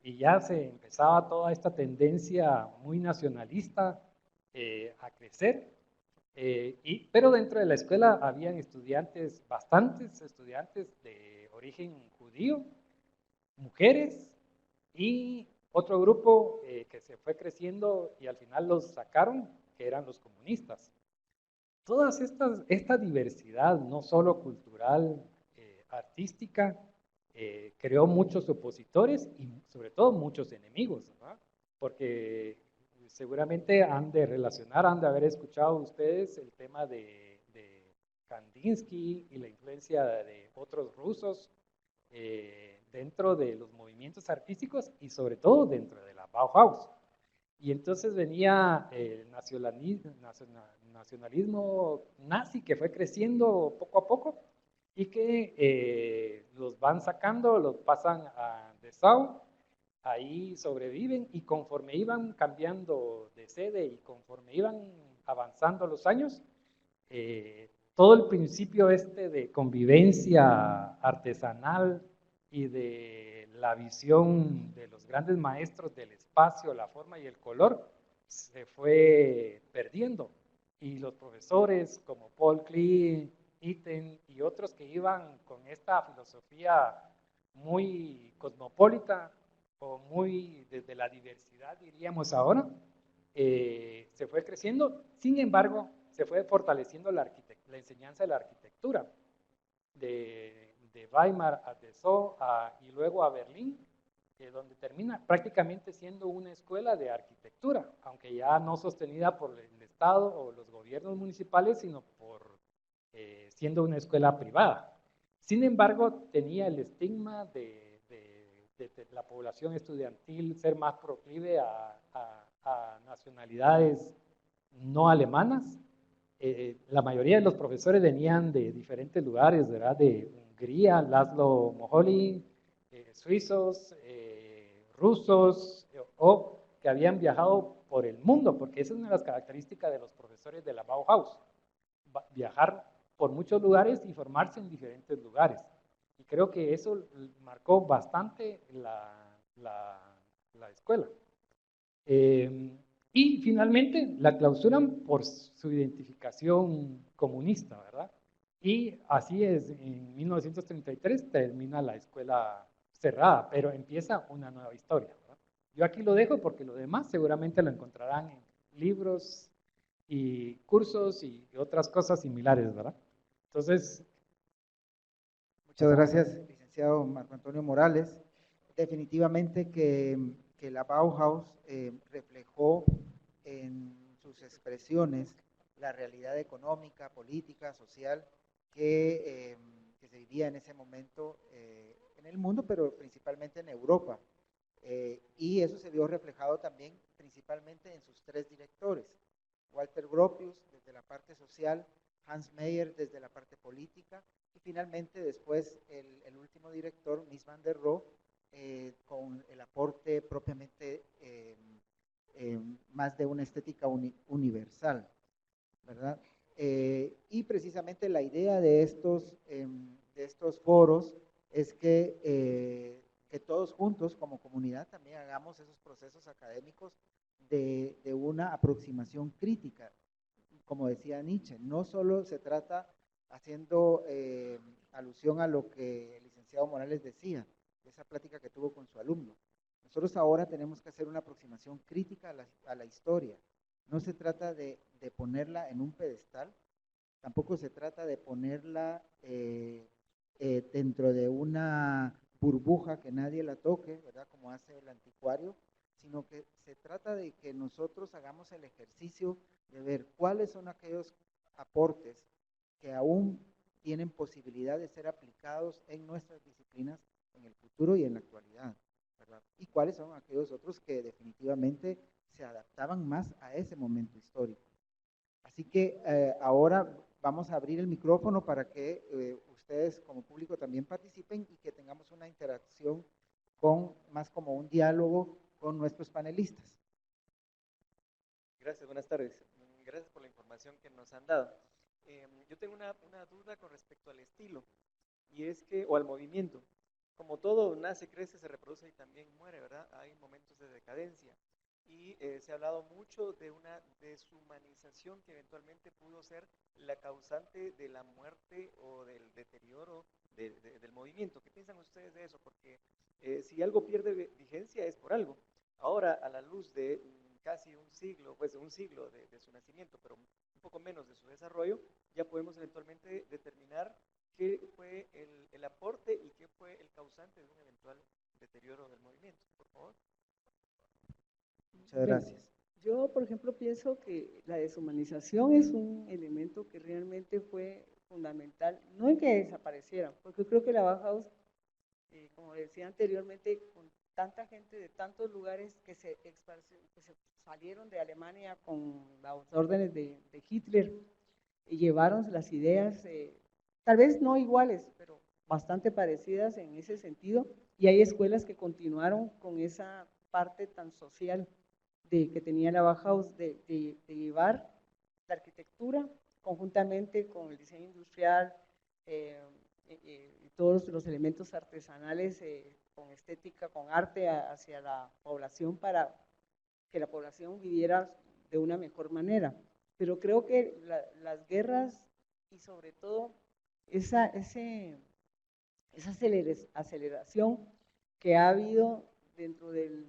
y ya se empezaba toda esta tendencia muy nacionalista a crecer. Pero dentro de la escuela habían bastantes estudiantes de origen judío, mujeres y otro grupo que se fue creciendo y al final los sacaron, que eran los comunistas. Toda esta diversidad, no solo cultural, artística, creó muchos opositores y sobre todo muchos enemigos, ¿verdad? Porque seguramente han de haber escuchado ustedes el tema de Kandinsky y la influencia de otros rusos dentro de los movimientos artísticos y sobre todo dentro de la Bauhaus. Y entonces venía el nacionalismo nazi que fue creciendo poco a poco y que los van sacando, los pasan a Dessau, ahí sobreviven y conforme iban cambiando de sede y conforme iban avanzando los años, todo el principio de convivencia artesanal y de la visión de los grandes maestros del espacio, la forma y el color se fue perdiendo. Y los profesores como Paul Klee, Itten y otros que iban con esta filosofía muy cosmopolita o muy desde la diversidad, diríamos ahora, se fue creciendo. Sin embargo, se fue fortaleciendo la enseñanza de la arquitectura, de Weimar a Dessau y luego a Berlín, donde termina prácticamente siendo una escuela de arquitectura, aunque ya no sostenida por el Estado o los gobiernos municipales, sino siendo una escuela privada. Sin embargo, tenía el estigma de la población estudiantil ser más proclive a nacionalidades no alemanas. La mayoría de los profesores venían de diferentes lugares, ¿verdad? De Hungría, Laszlo Moholy, suizos, rusos, o que habían viajado por el mundo, porque esa es una de las características de los profesores de la Bauhaus, viajar por muchos lugares y formarse en diferentes lugares. Y creo que eso marcó bastante la escuela. Y finalmente la clausuran por su identificación comunista, ¿verdad? Y así es, en 1933 termina la escuela cerrada, pero empieza una nueva historia, ¿verdad? Yo aquí lo dejo porque lo demás seguramente lo encontrarán en libros y cursos y otras cosas similares, ¿verdad? Entonces, muchas gracias, licenciado Marco Antonio Morales. Definitivamente que la Bauhaus reflejó en sus expresiones la realidad económica, política, social que se vivía en ese momento en el mundo, pero principalmente en Europa. Y eso se vio reflejado también principalmente en sus tres directores, Walter Gropius desde la parte social, Hans Meyer desde la parte política y finalmente después el último director, Mies van der Rohe, con el aporte propiamente más de una estética universal, ¿verdad? Y precisamente la idea de estos foros es que todos juntos como comunidad también hagamos esos procesos académicos de una aproximación crítica. Como decía Nietzsche, no solo se trata, haciendo alusión a lo que el licenciado Morales decía, esa plática que tuvo con su alumno, nosotros ahora tenemos que hacer una aproximación crítica a la historia. No se trata de ponerla en un pedestal, tampoco se trata de ponerla dentro de una burbuja que nadie la toque, ¿verdad? Como hace el anticuario, sino que se trata de que nosotros hagamos el ejercicio de ver cuáles son aquellos aportes que aún tienen posibilidad de ser aplicados en nuestras disciplinas en el futuro y en la actualidad, ¿verdad? Y cuáles son aquellos otros que definitivamente se adaptaban más a ese momento histórico. Así que ahora vamos a abrir el micrófono para que ustedes como público también participen y que tengamos una interacción más como un diálogo con nuestros panelistas. Gracias, buenas tardes. Gracias por la información que nos han dado. Yo tengo una duda con respecto al estilo, y es que, o al movimiento. Como todo nace, crece, se reproduce y también muere, ¿verdad? Hay momentos de decadencia. Y se ha hablado mucho de una deshumanización que eventualmente pudo ser la causante de la muerte o del deterioro del movimiento. ¿Qué piensan ustedes de eso? Porque si algo pierde vigencia es por algo. Ahora, a la luz de casi un siglo, pues un siglo de su nacimiento, pero un poco menos de su desarrollo, ya podemos eventualmente determinar qué fue el aporte y qué fue el causante de un eventual deterioro del movimiento. Por favor. Muchas gracias. Yo, por ejemplo, pienso que la deshumanización es un elemento que realmente fue fundamental, no en que desapareciera, porque creo que la Bauhaus, como decía anteriormente, con tanta gente de tantos lugares que se salieron de Alemania con las órdenes de Hitler y llevaron las ideas, tal vez no iguales, pero bastante parecidas en ese sentido, y hay escuelas que continuaron con esa parte tan social que tenía la Bauhaus de llevar la arquitectura conjuntamente con el diseño industrial y todos los elementos artesanales con estética, con arte hacia la población para que la población viviera de una mejor manera. Pero creo que las guerras y sobre todo esa aceleración que ha habido dentro de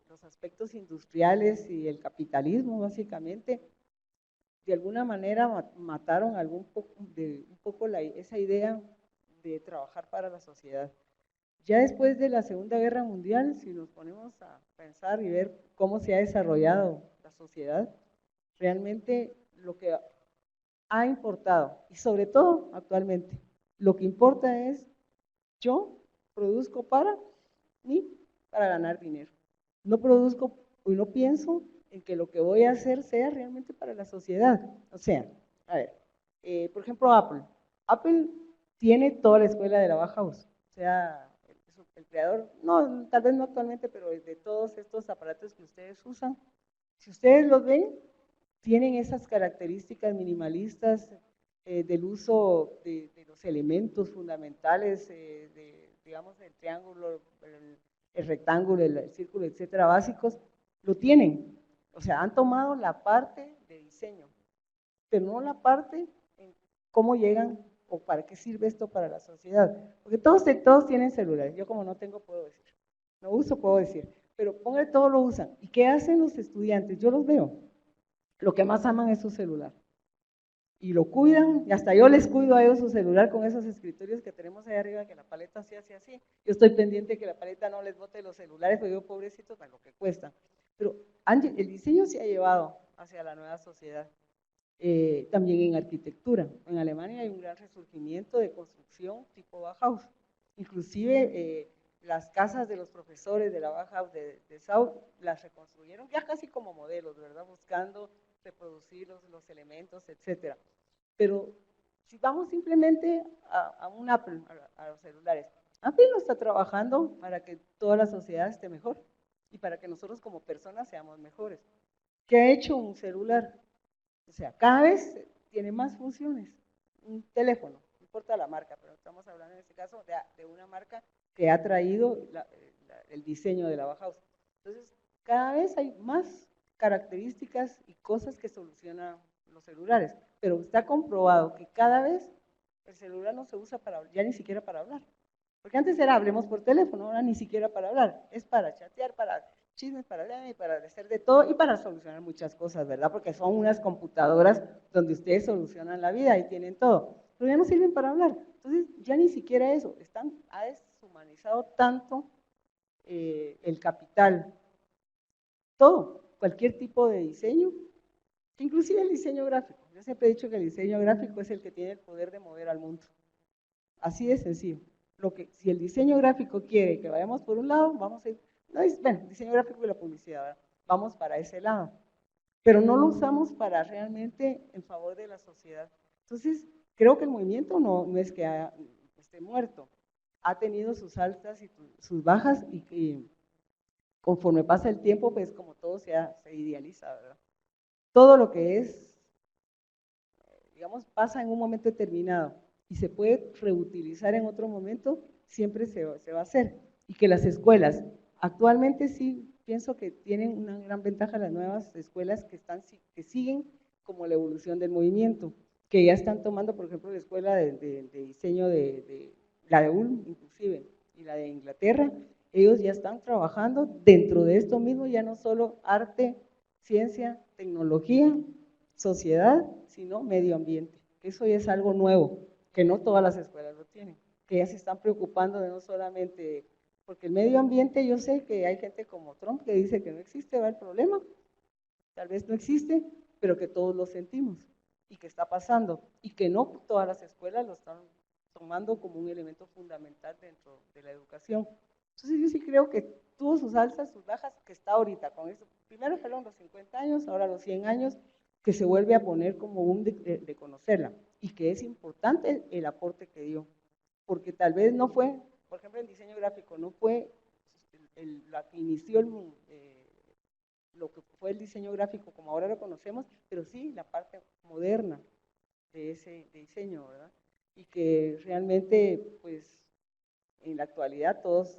los aspectos industriales y el capitalismo básicamente, de alguna manera mataron un poco esa idea de trabajar para la sociedad. Ya después de la Segunda Guerra Mundial, si nos ponemos a pensar y ver cómo se ha desarrollado la sociedad, realmente lo que ha importado, y sobre todo actualmente, lo que importa es yo produzco para mí, para ganar dinero. No produzco y no pienso en que lo que voy a hacer sea realmente para la sociedad. O sea, a ver, por ejemplo, Apple. Apple tiene toda la escuela de la Bauhaus. O sea, el creador, no, tal vez no actualmente, pero de todos estos aparatos que ustedes usan, si ustedes los ven, tienen esas características minimalistas del uso de los elementos fundamentales, digamos, el triángulo, el rectángulo, el círculo, etcétera, básicos, lo tienen. O sea, han tomado la parte de diseño, pero no la parte en cómo llegan o para qué sirve esto para la sociedad. Porque todos tienen celulares, yo como no tengo puedo decir, no uso puedo decir, pero póngale, todos lo usan. ¿Y qué hacen los estudiantes? Yo los veo. Lo que más aman es su celular. Y lo cuidan, y hasta yo les cuido a ellos su celular con esos escritorios que tenemos ahí arriba, que la paleta se hace así. Yo estoy pendiente que la paleta no les bote los celulares, porque yo, pobrecitos, para lo que cuesta. Pero el diseño se ha llevado hacia la nueva sociedad. También en arquitectura. En Alemania hay un gran resurgimiento de construcción tipo Bauhaus. Inclusive las casas de los profesores de la Bauhaus de Sau las reconstruyeron ya casi como modelos, ¿verdad? Buscando reproducir los elementos, etcétera. Pero si vamos simplemente a un Apple, a los celulares, Apple no está trabajando para que toda la sociedad esté mejor y para que nosotros como personas seamos mejores. ¿Qué ha hecho un celular? O sea, cada vez tiene más funciones. Un teléfono, no importa la marca, pero estamos hablando en este caso de una marca que ha traído el diseño de la Bauhaus. Entonces, cada vez hay más características y cosas que solucionan los celulares, pero está comprobado que cada vez el celular no se usa ya ni siquiera para hablar. Porque antes era hablemos por teléfono, ahora ni siquiera para hablar, es para chatear, para chismes, para hablar y para hacer de todo y para solucionar muchas cosas, ¿verdad? Porque son unas computadoras donde ustedes solucionan la vida y tienen todo, pero ya no sirven para hablar. Entonces, ya ni siquiera eso, ha deshumanizado tanto el capital, todo, cualquier tipo de diseño, inclusive el diseño gráfico. Yo siempre he dicho que el diseño gráfico es el que tiene el poder de mover al mundo. Así de sencillo. Si el diseño gráfico quiere que vayamos por un lado, vamos a ir, bueno, diseño gráfico y la publicidad, ¿verdad? Vamos para ese lado. Pero no lo usamos para realmente en favor de la sociedad. Entonces, creo que el movimiento no es que esté muerto. Ha tenido sus altas y sus bajas y conforme pasa el tiempo, pues como todo se idealiza, ¿verdad? Todo lo que es, digamos, pasa en un momento determinado y se puede reutilizar en otro momento, siempre se va a hacer. Y que las escuelas, actualmente sí pienso que tienen una gran ventaja las nuevas escuelas que siguen como la evolución del movimiento, que ya están tomando, por ejemplo, la escuela de diseño la de Ulm inclusive, y la de Inglaterra, ellos ya están trabajando dentro de esto mismo, ya no solo arte, ciencia, tecnología, sociedad, sino medio ambiente. Eso ya es algo nuevo, que no todas las escuelas lo tienen, que ya se están preocupando de no solamente, porque el medio ambiente, yo sé que hay gente como Trump que dice que no existe, va el problema, tal vez no existe, pero que todos lo sentimos y que está pasando y que no todas las escuelas lo están tomando como un elemento fundamental dentro de la educación. Entonces yo sí creo que tuvo sus alzas, sus bajas, que está ahorita con eso. Primero fueron los 50 años, ahora los 100 años, que se vuelve a poner como un de conocerla y que es importante el aporte que dio, porque tal vez no fue, por ejemplo en diseño gráfico, no fue la que inició lo que fue el diseño gráfico como ahora lo conocemos, pero sí la parte moderna de ese diseño, ¿verdad? Y que realmente, pues, en la actualidad todos,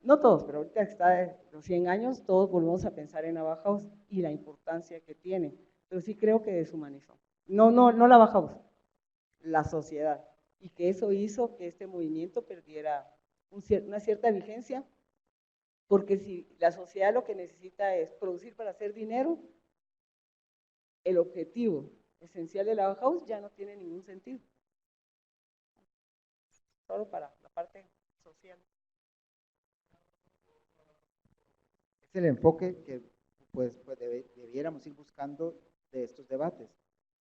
no todos, pero ahorita que está de los 100 años, todos volvemos a pensar en la Bauhaus y la importancia que tiene, pero sí creo que deshumanizó. No la Bauhaus, la sociedad, y que eso hizo que este movimiento perdiera una cierta vigencia, porque si la sociedad lo que necesita es producir para hacer dinero, el objetivo esencial de la Bauhaus ya no tiene ningún sentido. Solo para la parte social. Es el enfoque que debiéramos ir buscando de estos debates.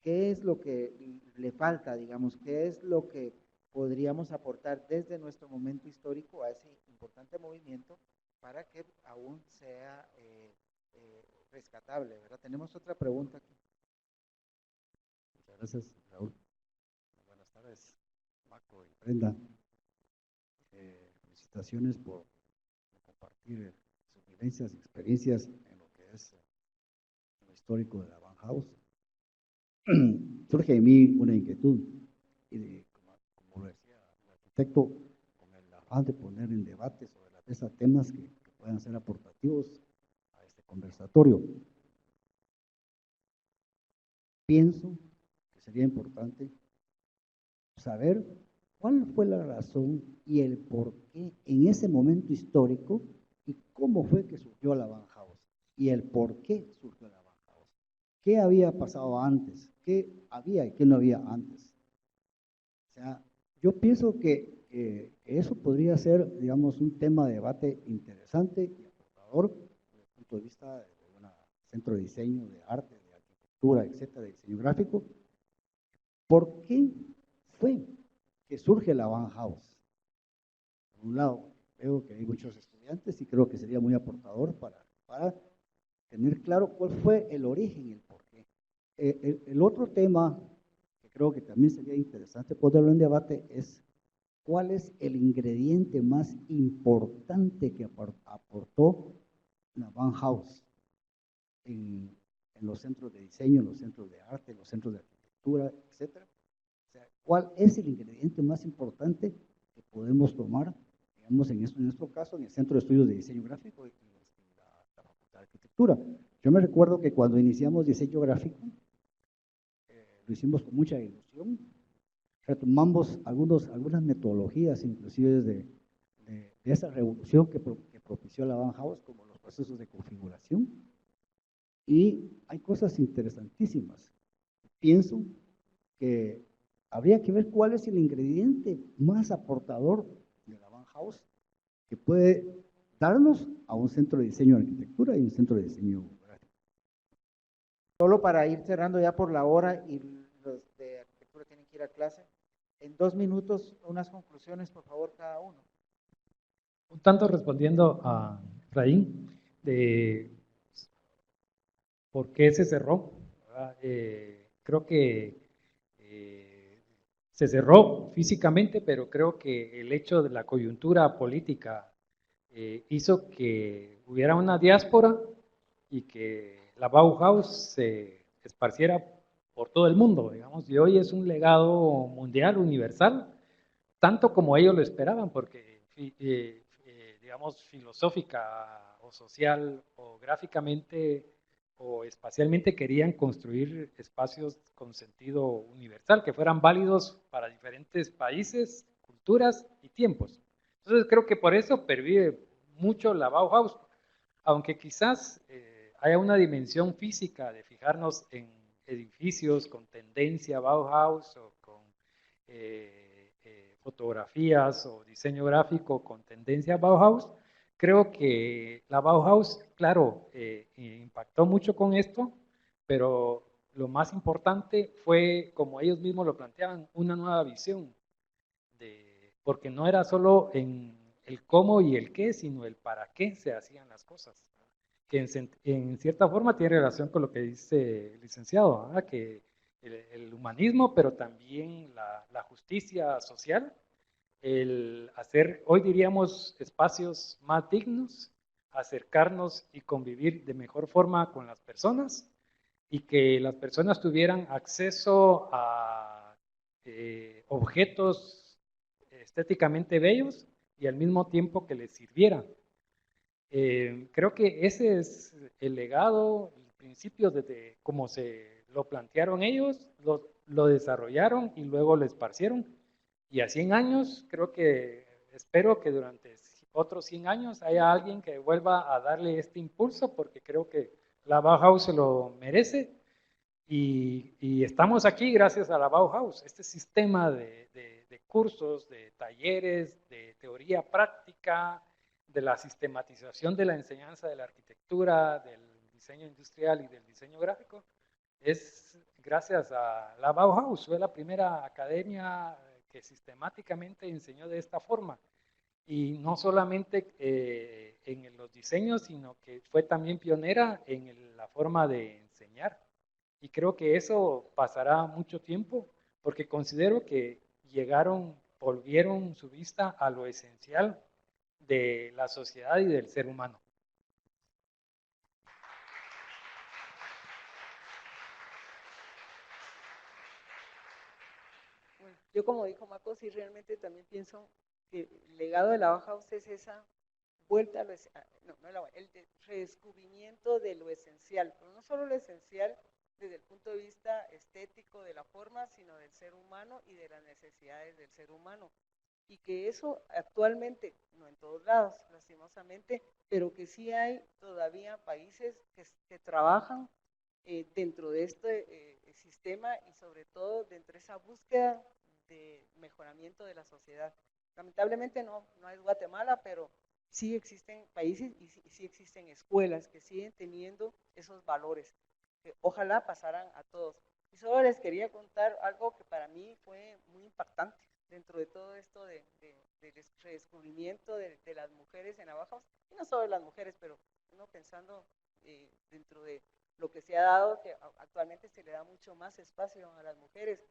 ¿Qué es lo que le falta, digamos? ¿Qué es lo que podríamos aportar desde nuestro momento histórico a ese importante movimiento para que aún sea rescatable, ¿verdad? Tenemos otra pregunta aquí. Muchas gracias, Raúl. Buenas tardes, Paco y Brenda. Felicitaciones por compartir sus vivencias y experiencias en lo que es lo histórico de la Bauhaus. Surge en mí una inquietud, y como lo decía el arquitecto, con el afán de poner en debate sobre la mesa temas que puedan ser aportativos a este conversatorio. Pienso que sería importante saber cuál fue la razón y el por qué en ese momento histórico y cómo fue que surgió la Bauhaus y el por qué surgió la Bauhaus. ¿Qué había pasado antes? ¿Qué había y qué no había antes? O sea, yo pienso que eso podría ser, digamos, un tema de debate interesante y aportador desde el punto de vista de un centro de diseño, de arte, de arquitectura, etcétera, de diseño gráfico. ¿Por qué fue que surge la Bauhaus? Por un lado, veo que hay muchos estudiantes y creo que sería muy aportador para tener claro cuál fue el origen y el porqué. El otro tema que creo que también sería interesante ponerlo en debate es cuál es el ingrediente más importante que aportó la Bauhaus en los centros de diseño, en los centros de arte, en los centros de arquitectura, etcétera. O sea, ¿cuál es el ingrediente más importante que podemos tomar, digamos, en nuestro caso, en el Centro de Estudios de Diseño Gráfico y la Facultad de Arquitectura? Yo me recuerdo que cuando iniciamos diseño gráfico, lo hicimos con mucha ilusión, retomamos algunas metodologías, inclusive de esa revolución que propició la Bauhaus, como los procesos de configuración, y hay cosas interesantísimas. Pienso que habría que ver cuál es el ingrediente más aportador de la Bauhaus que puede darnos a un centro de diseño de arquitectura y un centro de diseño gráfico. Solo para ir cerrando ya por la hora y los de arquitectura tienen que ir a clase, en 2 minutos unas conclusiones, por favor, cada uno. Un tanto respondiendo a Efraín de por qué se cerró. Creo que se cerró físicamente, pero creo que el hecho de la coyuntura política hizo que hubiera una diáspora y que la Bauhaus se esparciera por todo el mundo, digamos, y hoy es un legado mundial, universal, tanto como ellos lo esperaban, porque, digamos, filosófica o social o gráficamente o espacialmente querían construir espacios con sentido universal, que fueran válidos para diferentes países, culturas y tiempos. Entonces creo que por eso pervive mucho la Bauhaus, aunque quizás haya una dimensión física de fijarnos en edificios con tendencia Bauhaus o con fotografías o diseño gráfico con tendencia Bauhaus. Creo que la Bauhaus, claro, impactó mucho con esto, pero lo más importante fue, como ellos mismos lo planteaban, una nueva visión, porque no era solo en el cómo y el qué, sino el para qué se hacían las cosas, que en cierta forma tiene relación con lo que dice el licenciado, ¿verdad? Que el humanismo, pero también la justicia social, el hacer, hoy diríamos, espacios más dignos, acercarnos y convivir de mejor forma con las personas y que las personas tuvieran acceso a objetos estéticamente bellos y al mismo tiempo que les sirvieran. Creo que ese es el legado, el principio desde cómo se lo plantearon ellos, lo desarrollaron y luego lo esparcieron. Y a 100 años, creo que, espero que durante otros 100 años haya alguien que vuelva a darle este impulso, porque creo que la Bauhaus se lo merece Y estamos aquí gracias a la Bauhaus, este sistema de cursos, de talleres, de teoría práctica, de la sistematización de la enseñanza de la arquitectura, del diseño industrial y del diseño gráfico, es gracias a la Bauhaus. Fue la primera academia que sistemáticamente enseñó de esta forma. Y no solamente en los diseños, sino que fue también pionera en la forma de enseñar. Y creo que eso pasará mucho tiempo, porque considero que volvieron su vista a lo esencial de la sociedad y del ser humano. Bueno, yo como dijo Marco, sí realmente también pienso que el legado de la Bauhaus es esa vuelta a lo el redescubrimiento de lo esencial, pero no solo lo esencial desde el punto de vista estético de la forma, sino del ser humano y de las necesidades del ser humano. Y que eso actualmente, no en todos lados, lastimosamente, pero que sí hay todavía países que trabajan dentro de este sistema y sobre todo dentro de esa búsqueda de mejoramiento de la sociedad. Lamentablemente no es Guatemala, pero sí existen países y sí existen escuelas que siguen teniendo esos valores, que ojalá pasaran a todos. Y solo les quería contar algo que para mí fue muy impactante dentro de todo esto del redescubrimiento de las mujeres en la Bauhaus, y no solo de las mujeres, pero uno pensando dentro de lo que se ha dado, que actualmente se le da mucho más espacio a las mujeres.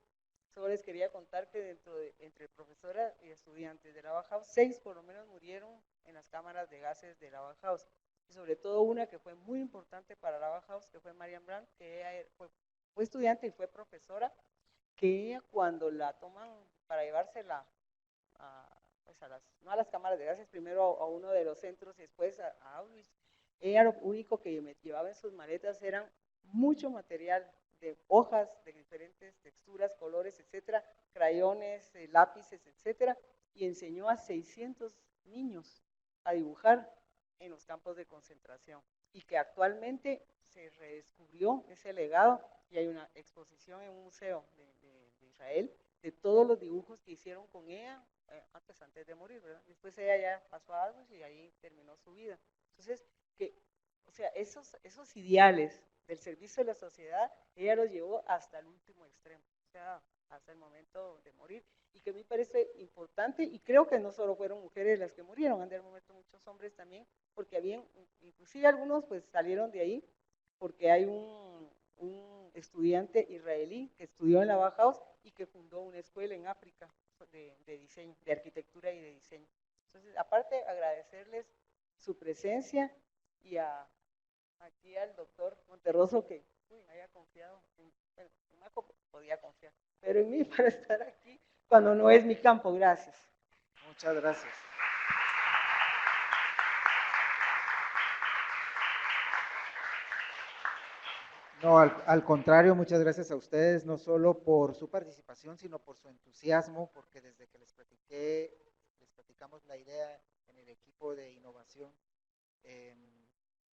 Solo les quería contar que entre profesoras y estudiantes de la Bauhaus, 6 por lo menos murieron en las cámaras de gases de la Bauhaus. Y sobre todo una que fue muy importante para la Bauhaus, que fue Marian Brandt, que ella fue estudiante y fue profesora, que ella cuando la toman para llevársela pues no a las cámaras de gases, primero a uno de los centros y después a Auschwitz, ella lo único que me llevaba en sus maletas eran mucho material de hojas de diferentes texturas, colores, etcétera, crayones, lápices, etcétera, y enseñó a 600 niños a dibujar en los campos de concentración, y que actualmente se redescubrió ese legado y hay una exposición en un museo de Israel de todos los dibujos que hicieron con ella antes de morir, ¿verdad? Después ella ya pasó a Auschwitz y ahí terminó su vida. Entonces, o sea, esos ideales del servicio de la sociedad, ella los llevó hasta el último extremo, o sea, hasta el momento de morir, y que a mí me parece importante, y creo que no solo fueron mujeres las que murieron, han de haber muerto muchos hombres también, porque habían, inclusive algunos pues salieron de ahí, porque hay un estudiante israelí que estudió en la Bauhaus y que fundó una escuela en África de diseño, de arquitectura y de diseño. Entonces, aparte, agradecerles su presencia y aquí al doctor Monterroso que haya confiado en Marco, podía confiar, pero en mí para estar aquí cuando no es mi campo. Gracias. Muchas gracias. No, al contrario, muchas gracias a ustedes, no solo por su participación, sino por su entusiasmo, porque desde que les platicamos la idea en el equipo de innovación,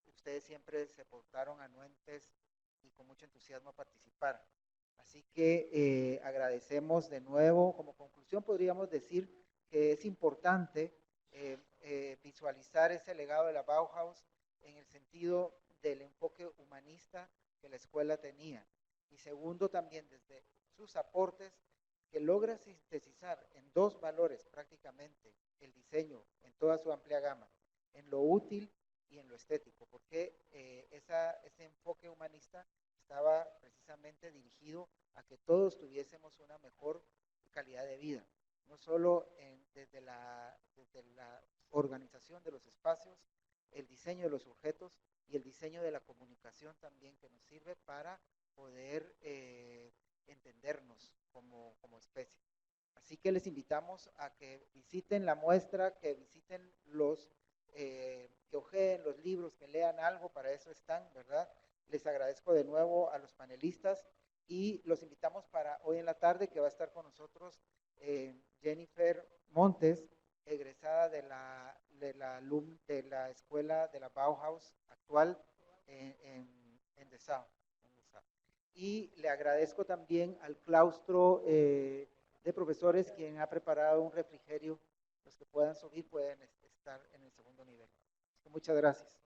ustedes siempre se portaron anuentes y con mucho entusiasmo a participar. Así que agradecemos de nuevo. Como conclusión podríamos decir que es importante visualizar ese legado de la Bauhaus en el sentido del enfoque humanista que la escuela tenía. Y segundo, también desde sus aportes, que logra sintetizar en dos valores prácticamente el diseño en toda su amplia gama, en lo útil y en lo estético, porque ese enfoque humanista estaba precisamente dirigido a que todos tuviésemos una mejor calidad de vida, no solo desde la organización de los espacios, el diseño de los objetos y el diseño de la comunicación también, que nos sirve para poder entendernos como especie. Así que les invitamos a que visiten la muestra, que visiten que ojeen los libros, que lean algo, para eso están, ¿verdad? Les agradezco de nuevo a los panelistas y los invitamos para hoy en la tarde, que va a estar con nosotros Jennifer Montes, egresada de la escuela de la Bauhaus actual en Dessau. y le agradezco también al claustro de profesores quien ha preparado un refrigerio. Los que puedan subir pueden estar en el segundo nivel. Muchas gracias.